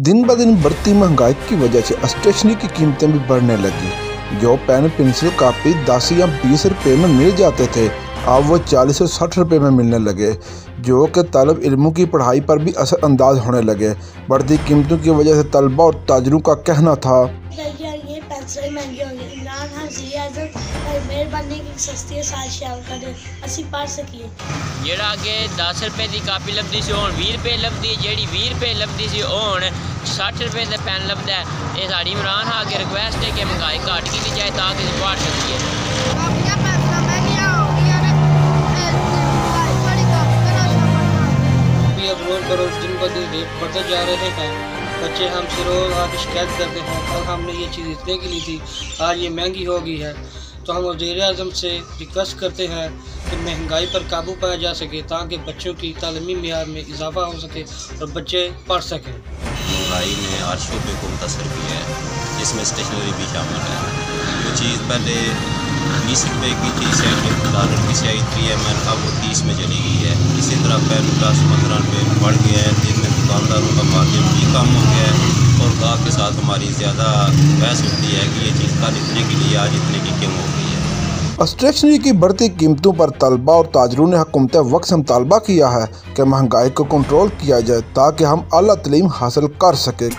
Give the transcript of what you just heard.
दिन ब दिन बढ़ती महंगाई की वजह से स्टेशनरी की कीमतें भी बढ़ने लगी। जो पेन पेंसिल कापी 10 या 20 रुपये में मिल जाते थे, अब वो 40 और 60 रुपये में मिलने लगे, जो कि तलब इल्मों की पढ़ाई पर भी असरअंदाज होने लगे। बढ़ती कीमतों की वजह से तलबा और ताजरों का कहना था ये पेंसिल महंगी होगी, इमरान खान मेहरबानी की सस्ती असी पढ़ सकिए। जेड़ा अगे 10 रुपए की कापी लभदी सी हुण 20 रुपए लभदी, जेड़ी 20 रुपए लभदी सी हुण 60 रुपए का पेन लभदा है। ये साड़ी इमरान खान अगे रिक्वेस्ट है कि महंगाई घट की जाए ताकि पढ़ सकिए। अब रोज बरोज दिन ब दिन रेट बढ़ते जा रहे हैं। बच्चे हमसे रोज आके शिकायत करते हैं, कल हमने ये चीज़ इतने की ली थी, आज ये महंगी हो गई है। तो हम वज़ीर-ए-आज़म से रिक्वेस्ट करते हैं कि महंगाई पर काबू पाया जा सके ताकि बच्चों की तालीमी मेयार में इजाफा हो सके और बच्चे पढ़ सकें। महंगाई ने हर शोबे को मुतासर किया है, जिसमें स्टेशनरी भी शामिल है। जो चीज़ पहले 20 रुपये की चीज़ $70 की स्याही 3ml अब वो 30 में चली गई है। इसी तरह पेन 10-15 रुपये बढ़ गया है, जिनमें दुकानदारों का मार्जिन भी कम हो गया है और गाहक के साथ हमारी ज़्यादा बहस होती है कि ये चीज़ कल इतने की लिए आज इतने की क्यों हो गई है। स्टेशनरी की बढ़ती कीमतों पर तलबा और ताजरों ने हुकूमत वक्त से मुतालबा किया है कि महंगाई को कंट्रोल किया जाए ताकि हम आला तालीम हासिल कर सकें।